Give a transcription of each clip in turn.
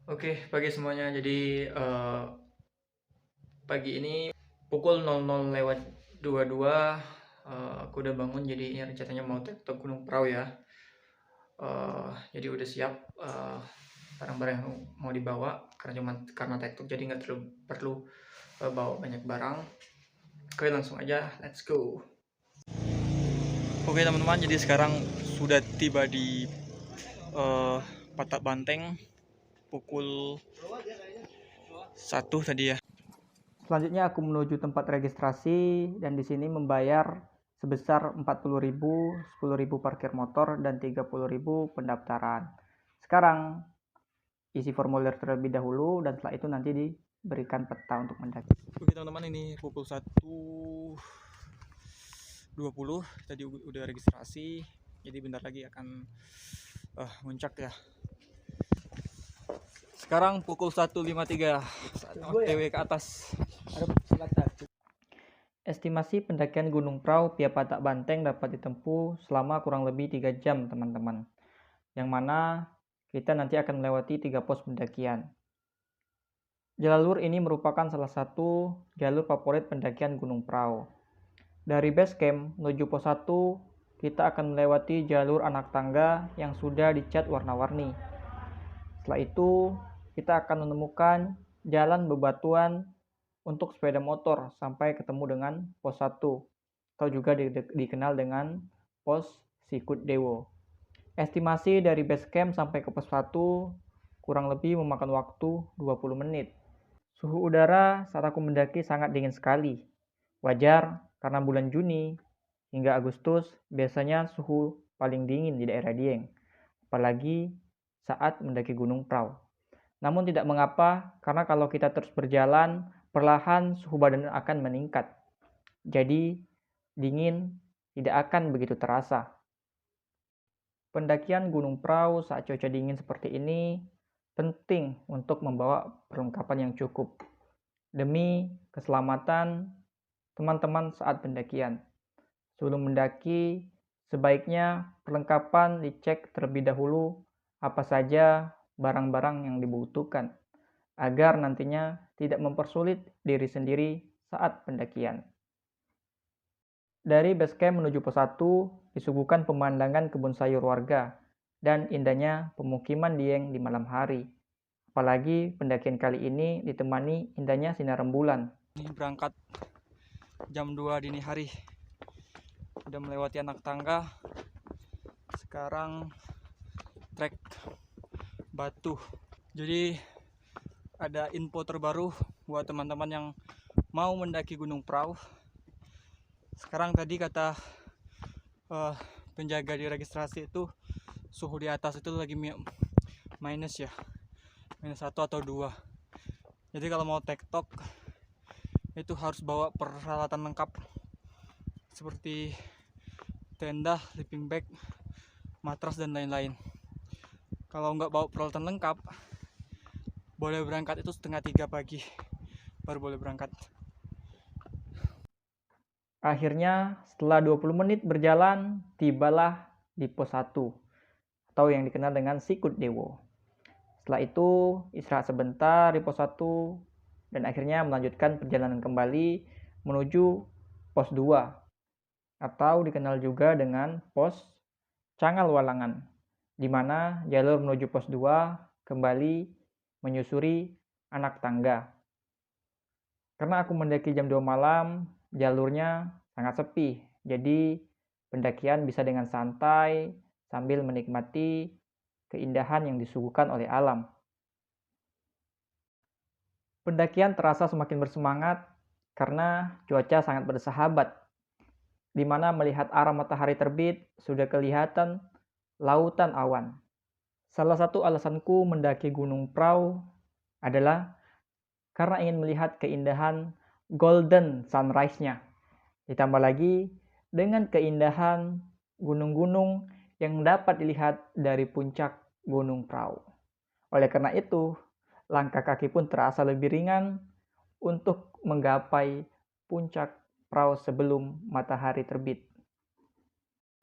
Oke, pagi semuanya. Jadi pagi ini pukul 00:22 aku udah bangun. Jadi ini rencananya mau ke Gunung Prau ya. Jadi udah siap barang-barang yang mau dibawa karena tektok jadi nggak terlalu perlu bawa banyak barang. Oke, langsung aja, let's go. Oke teman-teman, jadi sekarang sudah tiba di Patak Banteng pukul 1 tadi ya. Selanjutnya aku menuju tempat registrasi dan di sini membayar sebesar 40.000, 10.000 parkir motor dan 30.000 pendaftaran. Sekarang isi formulir terlebih dahulu dan setelah itu nanti diberikan peta untuk mendaki. Oke teman-teman, ini pukul 1:20 tadi udah registrasi. Jadi bentar lagi akan muncak ya. Sekarang pukul 1:53 OTW ke atas. Estimasi pendakian Gunung Prau via Patak Banteng dapat ditempuh selama kurang lebih 3 jam teman-teman. Yang mana kita nanti akan melewati 3 pos pendakian. Jalur ini merupakan salah satu jalur favorit pendakian Gunung Prau. Dari base camp menuju pos 1, kita akan melewati jalur anak tangga yang sudah dicat warna-warni. Setelah itu, kita akan menemukan jalan bebatuan untuk sepeda motor sampai ketemu dengan pos 1 atau juga dikenal dengan pos Sikut Dewo. Estimasi dari base camp sampai ke pos 1 kurang lebih memakan waktu 20 menit. Suhu udara saat aku mendaki sangat dingin sekali. Wajar karena bulan Juni hingga Agustus biasanya suhu paling dingin di daerah Dieng, apalagi saat mendaki Gunung Prau. Namun tidak mengapa, karena kalau kita terus berjalan, perlahan suhu badan akan meningkat. Jadi, dingin tidak akan begitu terasa. Pendakian Gunung Prau saat cuaca dingin seperti ini penting untuk membawa perlengkapan yang cukup demi keselamatan teman-teman saat pendakian. Sebelum mendaki, sebaiknya perlengkapan dicek terlebih dahulu apa saja barang-barang yang dibutuhkan, agar nantinya tidak mempersulit diri sendiri saat pendakian. Dari base camp menuju pos 1, disuguhkan pemandangan kebun sayur warga dan indahnya pemukiman Dieng di malam hari. Apalagi pendakian kali ini ditemani indahnya sinar rembulan. Ini berangkat jam 2 dini hari. Udah melewati anak tangga. Sekarang trek batu. Jadi ada info terbaru buat teman-teman yang mau mendaki Gunung Prau. Sekarang tadi kata penjaga di registrasi itu suhu di atas itu lagi minus ya, -1 atau 2. Jadi kalau mau tektok itu harus bawa peralatan lengkap seperti tenda, sleeping bag, matras dan lain-lain. Kalau nggak bawa peralatan lengkap, boleh berangkat itu 2:30 pagi baru boleh berangkat. Akhirnya setelah 20 menit berjalan, tibalah di pos 1 atau yang dikenal dengan Sikut Dewo. Setelah itu istirahat sebentar di pos 1 dan akhirnya melanjutkan perjalanan kembali menuju pos 2 atau dikenal juga dengan pos Cangal Walangan, di mana jalur menuju pos 2 kembali menyusuri anak tangga. Karena aku mendaki jam 2 malam, jalurnya sangat sepi. Jadi pendakian bisa dengan santai sambil menikmati keindahan yang disuguhkan oleh alam. Pendakian terasa semakin bersemangat karena cuaca sangat bersahabat, di mana melihat arah matahari terbit sudah kelihatan lautan awan. Salah satu alasanku mendaki Gunung Prau adalah karena ingin melihat keindahan golden sunrise-nya. Ditambah lagi dengan keindahan gunung-gunung yang dapat dilihat dari puncak Gunung Prau. Oleh karena itu, langkah kaki pun terasa lebih ringan untuk menggapai puncak Prau sebelum matahari terbit.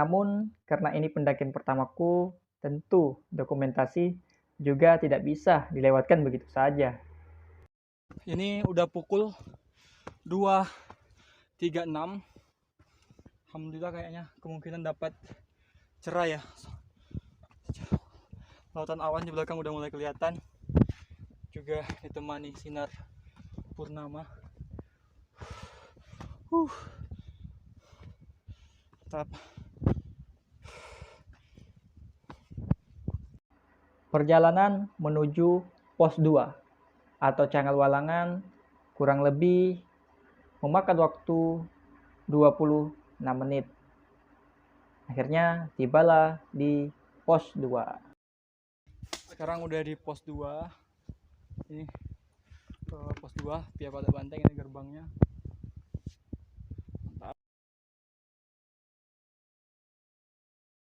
Namun, karena ini pendakian pertamaku, tentu dokumentasi juga tidak bisa dilewatkan begitu saja. Ini udah pukul 2.36. Alhamdulillah kayaknya kemungkinan dapat cerah ya. Lautan awan di belakang udah mulai kelihatan. Juga ditemani sinar purnama. Mantap. Perjalanan menuju pos 2 atau Canggal Walangan kurang lebih memakan waktu 26 menit. Akhirnya tibalah di pos 2. Sekarang udah di pos 2. Ini pos 2 Pia Padak Banteng, ini gerbangnya. Mantap.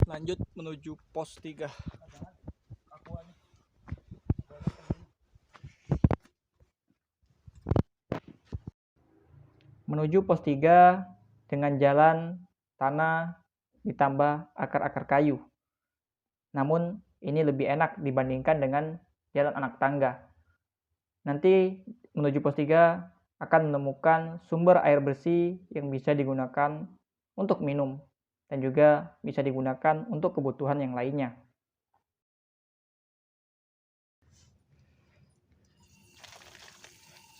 Lanjut menuju pos 3. Menuju pos 3 dengan jalan tanah ditambah akar-akar kayu. Namun ini lebih enak dibandingkan dengan jalan anak tangga. Nanti menuju pos 3 akan menemukan sumber air bersih yang bisa digunakan untuk minum dan juga bisa digunakan untuk kebutuhan yang lainnya.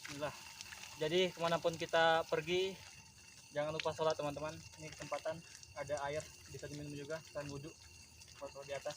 Bismillah. Jadi kemanapun kita pergi, jangan lupa sholat teman-teman. Ini kesempatan, ada air bisa diminum juga, dan wudhu foto di atas.